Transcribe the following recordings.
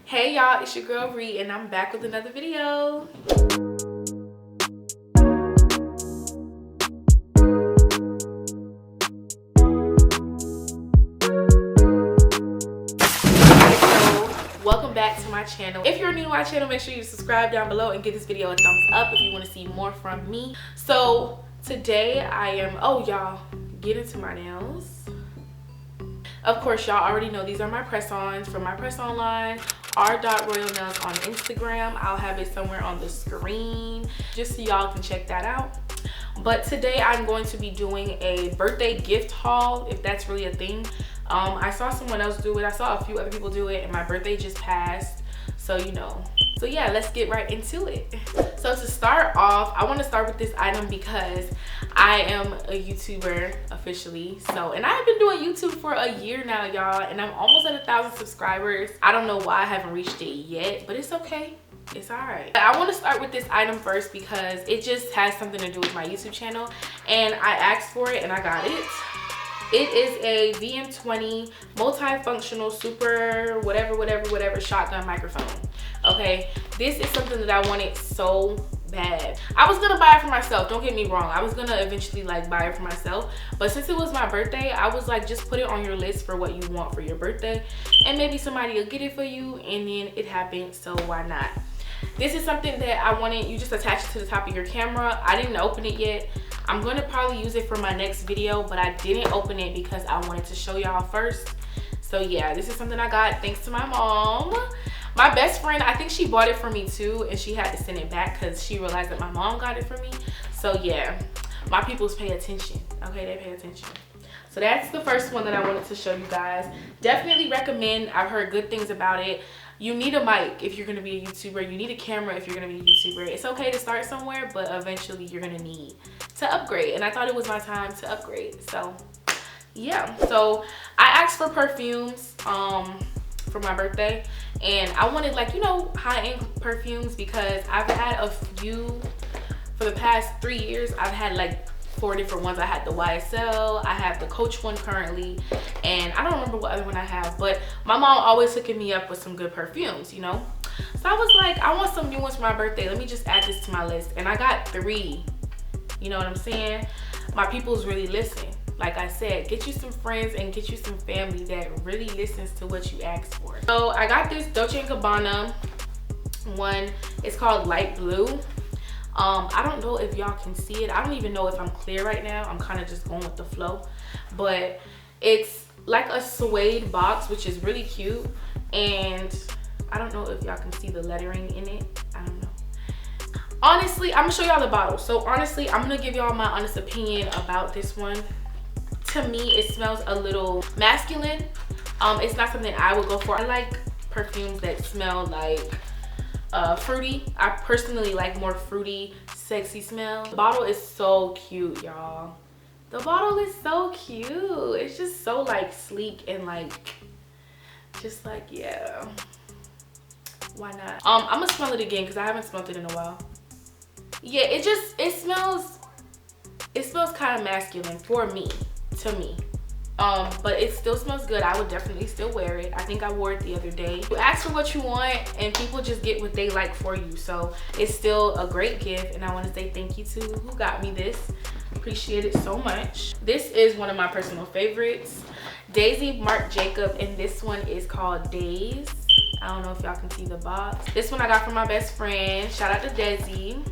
Hey y'all, it's your girl Ree and I'm back with another video. Welcome back to my channel. If you're new to my channel, make sure you subscribe down below and give this video a thumbs up if you want to see more from me. So today I am, y'all, get into my nails. Of course, y'all already know these are my press-ons from my press-on line, r.royalnails on Instagram. I'll have it somewhere on the screen just so y'all can check that out. But today I'm going to be doing a birthday gift haul, if that's really a thing. I saw someone else do it. I saw a few other people do it and my birthday just passed. So, you know. So yeah, let's get right into it. So to start off, I want to start with this item because I am a YouTuber officially. And I have been doing YouTube for a year now, y'all, and I'm almost at 1,000 subscribers. I don't know why I haven't reached it yet, but it's okay. It's all right. I want to start with this item first because it just has something to do with my YouTube channel, and I asked for it and I got it. It is a VM20 multifunctional super whatever shotgun microphone. Okay, this is something that I wanted so bad. I was gonna buy it for myself, don't get me wrong. I was gonna eventually like buy it for myself, but since it was my birthday, I was like, just put it on your list for what you want for your birthday and maybe somebody will get it for you, and then it happened, so why not? This is something that I wanted. You just attach it to the top of your camera. I didn't open it yet. I'm going to probably use it for my next video, but I didn't open it because I wanted to show y'all first. So yeah, this is something I got thanks to my mom. My best friend, I think she bought it for me too, and she had to send it back because she realized that my mom got it for me. So yeah, my peoples pay attention. Okay, they pay attention. So that's the first one that I wanted to show you guys. Definitely recommend. I've heard good things about it. You need a mic if you're going to be a YouTuber. You need a camera if you're going to be a YouTuber. It's okay to start somewhere, but eventually you're going to need to upgrade. And I thought it was my time to upgrade. So yeah. So I asked for perfumes for my birthday. And I wanted, like, you know, high-end perfumes because I've had a few for the past 3 years. I've had like 4 different ones. I had the YSL, I have the Coach one currently, and I don't remember what other one I have, but my mom always hooking me up with some good perfumes, you know. So I was like, I want some new ones for my birthday. Let me just add this to my list. And I got 3. You know what I'm saying? My people's really listen. Like I said, get you some friends and get you some family that really listens to what you ask for. So I got this Dolce & Gabbana one. It's called Light Blue. I don't know if y'all can see it. I don't even know if I'm clear right now. I'm kind of just going with the flow. But it's like a suede box, which is really cute. And I don't know if y'all can see the lettering in it. I don't know. Honestly, I'm going to show y'all the bottle. So honestly, I'm going to give y'all my honest opinion about this one. To me, it smells a little masculine. It's not something I would go for. I like perfumes that smell like fruity. I personally like more fruity, sexy smell. The bottle is so cute, y'all. The bottle is so cute. It's just so like sleek and like, just like, yeah. Why not? I'm gonna smell it again because I haven't smelled it in a while. Yeah, it smells kind of masculine for me, to me. But it still smells good. I would definitely still wear it. I think I wore it the other day. You ask for what you want and people just get what they like for you. So it's still a great gift, and I want to say thank you to who got me this. Appreciate it so much. This is one of my personal favorites. Daisy Marc Jacob, and this one is called Days. I don't know if y'all can see the box. This one I got from my best friend. Shout out to Desi.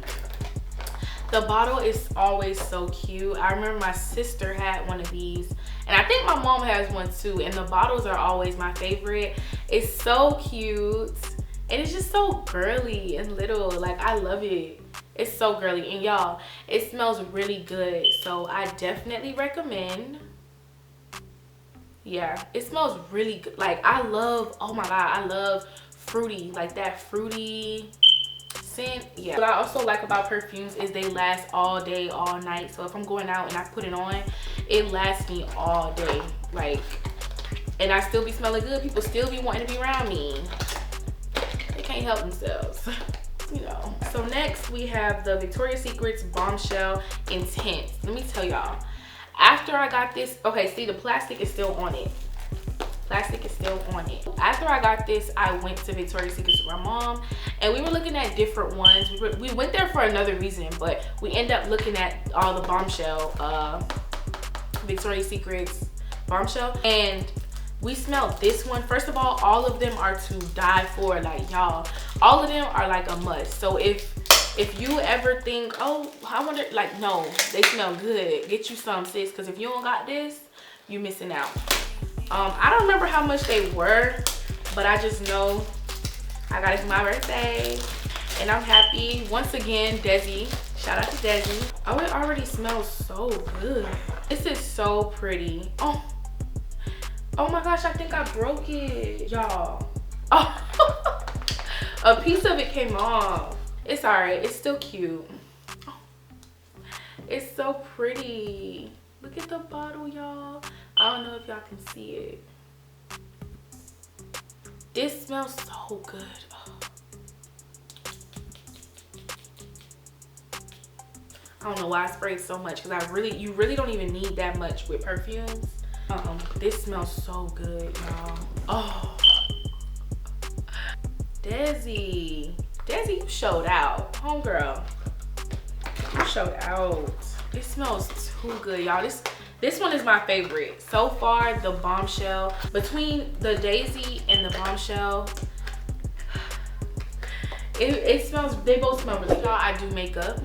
The bottle is always so cute. I remember my sister had one of these, and I think my mom has one too, and the bottles are always my favorite. It's so cute, and it's just so girly and little. Like, I love it. It's so girly, and y'all, it smells really good, so I definitely recommend. Yeah, it smells really good. Like, I love, oh my god, I love fruity, like that fruity scent. Yeah, what I also like about perfumes is they last all day, all night. So if I'm going out and I put it on, it lasts me all day, like, and I still be smelling good. People still be wanting to be around me. They can't help themselves. You know. So next we have the Victoria's Secret's Bombshell Intense. Let me tell y'all, after I got this, okay, see, the plastic is still on it. plastic is still on it. After I got this, I went to Victoria's Secret with my mom, and we were looking at different ones. We went there for another reason, but we ended up looking at all the Bombshell, Victoria's Secret's Bombshell, and we smelled this one. First of all of them are to die for. Like, y'all, all of them are like a must. So if you ever think, oh, I wonder, like, no, they smell good, get you some, sis, because if you don't got this, you missing out. I don't remember how much they were, but I just know I got it for my birthday, and I'm happy. Once again, Desi, shout out to Desi. Oh, it already smells so good. This is so pretty. Oh my gosh, I think I broke it, y'all. Oh, a piece of it came off. It's all right, it's still cute. Oh, it's so pretty. Look at the bottle, y'all. I don't know if y'all can see it. This smells so good. Oh. I don't know why I sprayed so much, because you really don't even need that much with perfumes. This smells so good, y'all. Oh, Desi, you showed out, homegirl. You showed out. It smells too good, y'all. This one is my favorite so far. The Bombshell, between the Daisy and the Bombshell, it smells. They both smell really good. Y'all, I do makeup.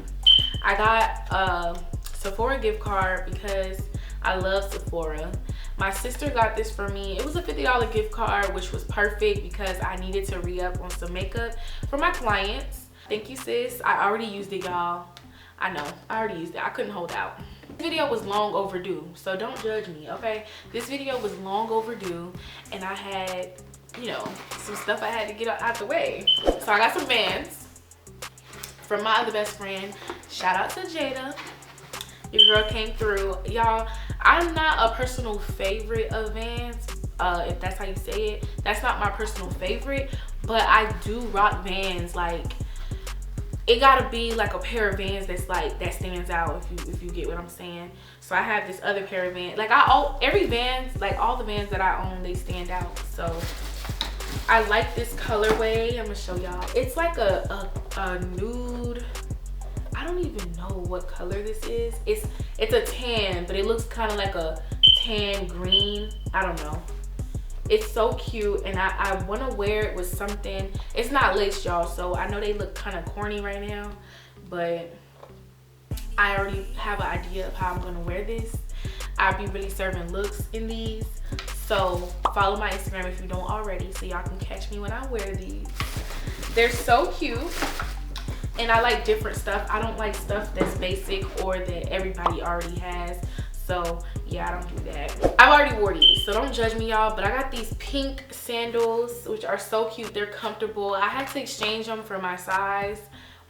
I got a Sephora gift card because I love Sephora. My sister got this for me. It was a $50 gift card, which was perfect because I needed to re-up on some makeup for my clients. Thank you, sis. I already used it, y'all. I know, I already used it. I couldn't hold out. This video was long overdue, so don't judge me, okay? This video was long overdue, and I had, you know, some stuff I had to get out the way. So I got some Vans from my other best friend. Shout out to Jada. Your girl came through. Y'all, I'm not a personal favorite of Vans, if that's how you say it. That's not my personal favorite, but I do rock Vans. Like, it gotta be like a pair of Vans that's like, that stands out, if you get what I'm saying. So I have this other pair of Vans. Like, every Vans, like all the Vans that I own, they stand out. So I like this colorway. I'm gonna show y'all. It's like a nude. I don't even know what color this is. It's a tan, but it looks kind of like a tan green. I don't know. It's so cute, and I want to wear it with something. It's not lace, y'all, so I know they look kind of corny right now, but I already have an idea of how I'm gonna wear this. I'll be really serving looks in these, so follow my Instagram if you don't already, so y'all can catch me when I wear these. They're so cute. And I like different stuff. I don't like stuff that's basic or that everybody already has. So yeah, I don't do that. I've already wore these, so don't judge me, y'all. But I got these pink sandals, which are so cute. They're comfortable. I had to exchange them for my size,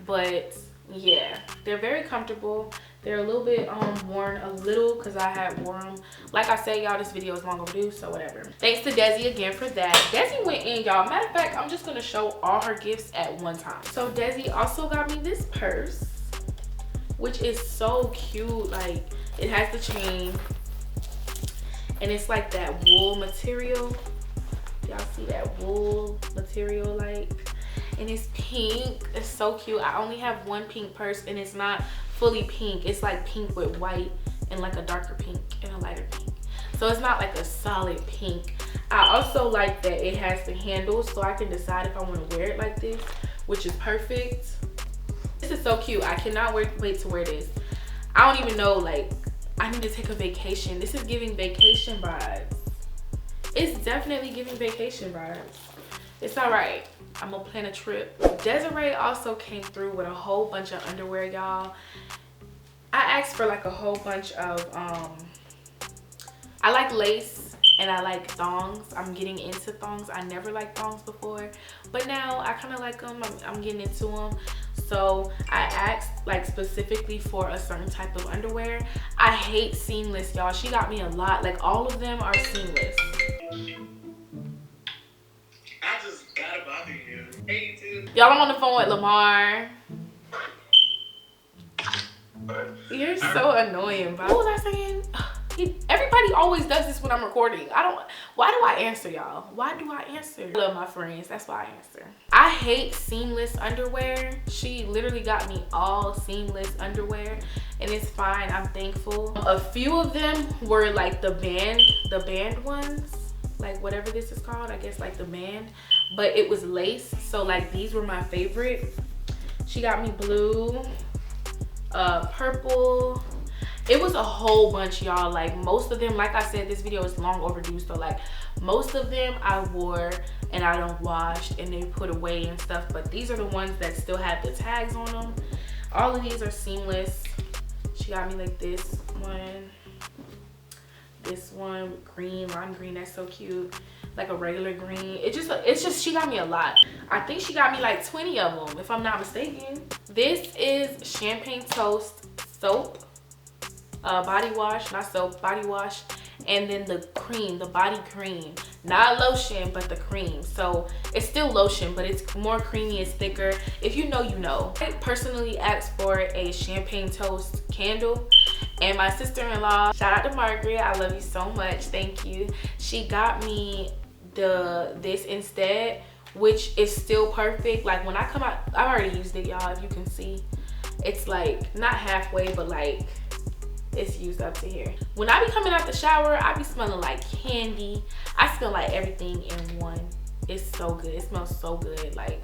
but yeah, they're very comfortable. They're a little bit worn a little because I had worn them. Like I said, y'all, this video is long overdue, so whatever. Thanks to Desi again for that. Desi went in, y'all. Matter of fact, I'm just gonna show all her gifts at one time. So Desi also got me this purse, which is so cute. Like, it has the chain, and it's like that wool material. Y'all see that wool material, like, and it's pink. It's so cute. I only have one pink purse, and it's not fully pink. It's like pink with white and like a darker pink and a lighter pink, so it's not like a solid pink. I also like that it has the handles, so I can decide if I want to wear it like this, which is perfect. This is so cute. I cannot wait to wear this. I don't even know, like, I need to take a vacation. This is giving vacation vibes. It's definitely giving vacation vibes. It's all right. I'm gonna plan a trip. Desiree also came through with a whole bunch of underwear, y'all. I asked for like a whole bunch of I like lace and I like thongs. I'm getting into thongs. I never liked thongs before, but now I kind of like them. I'm getting into them. So I asked like specifically for a certain type of underwear. I hate seamless, y'all. She got me a lot. Like, all of them are seamless. Y'all, I'm on the phone with Lamar. You're so annoying, bro. What was I saying? Everybody always does this when I'm recording. Why do I answer, y'all? Why do I answer? I love my friends, that's why I answer. I hate seamless underwear. She literally got me all seamless underwear, and it's fine, I'm thankful. A few of them were like the band ones, like whatever this is called, I guess like the band, but it was lace, so like these were my favorite. She got me blue, purple. It was a whole bunch, y'all. Like most of them, like I said, this video is long overdue, so like most of them I wore and I don't wash and they put away and stuff, but these are the ones that still have the tags on them. All of these are seamless. She got me like this one with green, lime green, that's so cute, like a regular green. It's just she got me a lot. I think she got me like 20 of them if I'm not mistaken. This is Champagne Toast soap, body wash, not soap, body wash, and then the cream, the body cream, not lotion but the cream. So it's still lotion, but it's more creamy, it's thicker. If you know, you know. I personally asked for a Champagne Toast candle, and my sister-in-law, shout out to Margaret, I love you so much, thank you, she got me this instead, which is still perfect. Like when I come out, I've already used it, y'all, if you can see, it's like not halfway, but like it's used up to here. When I be coming out the shower, I be smelling like candy. I smell like everything in one. It's so good, it smells so good. Like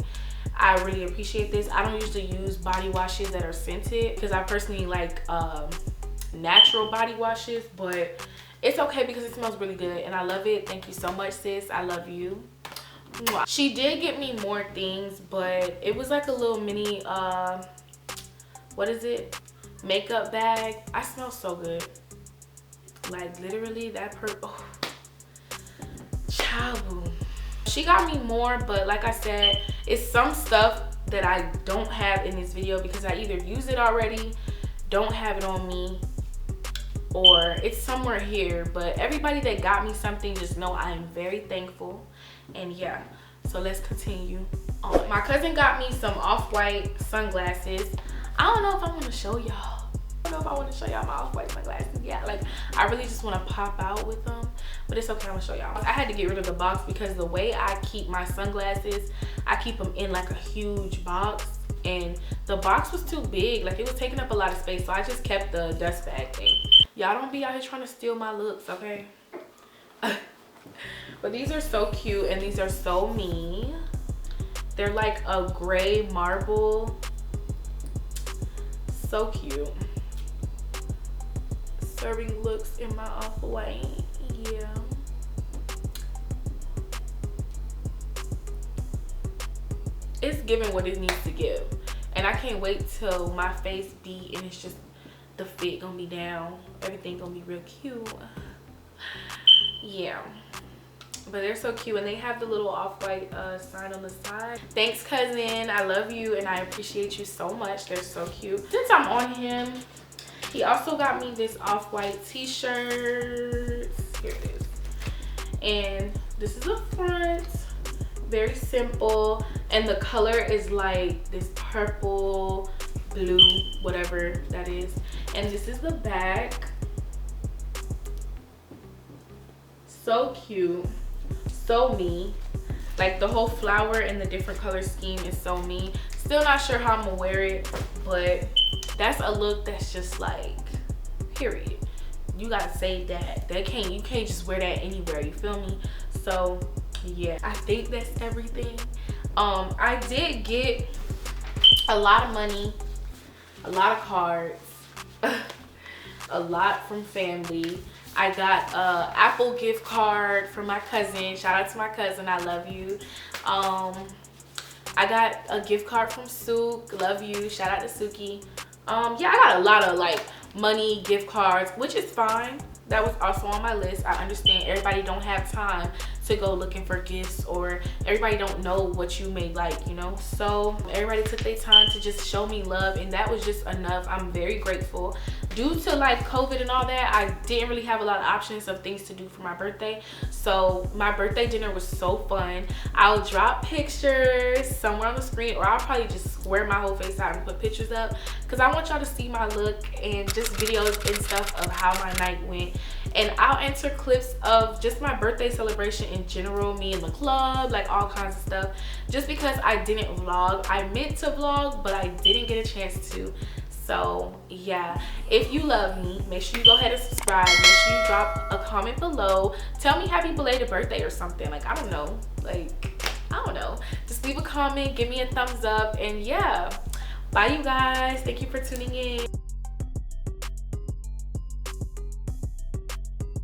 I really appreciate this. I don't usually use body washes that are scented because I personally like natural body washes, but it's okay because it smells really good and I love it. Thank you so much, sis, I love you. She did get me more things, but it was like a little mini what is it, makeup bag. I smell so good, like literally that oh, child. She got me more, but like I said, it's some stuff that I don't have in this video because I either use it already, don't have it on me, or it's somewhere here. But everybody that got me something, just know I am very thankful. And yeah, so let's continue on. My cousin got me some off-white sunglasses. I don't know if I want to show y'all. I don't know if I want to show y'all my off-white sunglasses. Yeah, like I really just want to pop out with them, but it's okay, I'm gonna show y'all. I had to get rid of the box because the way I keep my sunglasses, I keep them in like a huge box, and the box was too big, like it was taking up a lot of space, so I just kept the dust bag thing. Y'all don't be out here trying to steal my looks, okay? But these are so cute and these are so me. They're like a gray marble, so cute. Serving looks in my off-white, yeah. It's giving what it needs to give, and I can't wait till my face be, and it's just the fit gonna be down, everything gonna be real cute. Yeah, but they're so cute, and they have the little off-white sign on the side. Thanks, cousin, I love you and I appreciate you so much. They're so cute. Since I'm on him, he also got me this off-white t-shirt. Here it is, and this is the front, very simple, and the color is like this purple, blue, whatever that is. And this is the back. So cute, so me. Like the whole flower and the different color scheme is so me. Still not sure how I'm gonna wear it, but that's a look that's just like, period. You gotta save that. You can't just wear that anywhere, you feel me? So yeah, I think that's everything. I did get a lot of money, a lot of cards, a lot from family. I got a Apple gift card from my cousin. Shout out to my cousin, I love you. I got a gift card from Sook, love you, shout out to Suki. Yeah, I got a lot of like money, gift cards, which is fine. That was also on my list. I understand everybody don't have time to go looking for gifts, or everybody don't know what you may like, you know? So everybody took their time to just show me love, and that was just enough. I'm very grateful. Due to like COVID and all that, I didn't really have a lot of options of things to do for my birthday. So my birthday dinner was so fun. I'll drop pictures somewhere on the screen, or I'll probably just square my whole face out and put pictures up, because I want y'all to see my look and just videos and stuff of how my night went. and I'll enter clips of just my birthday celebration in general, me in the club, like all kinds of stuff, just because I didn't vlog. I meant to vlog, but I didn't get a chance to. So yeah, if you love me, make sure you go ahead and subscribe. Make sure you drop a comment below. Tell me happy belated birthday or something. Like, I don't know, just leave a comment, give me a thumbs up, and yeah, bye you guys. Thank you for tuning in.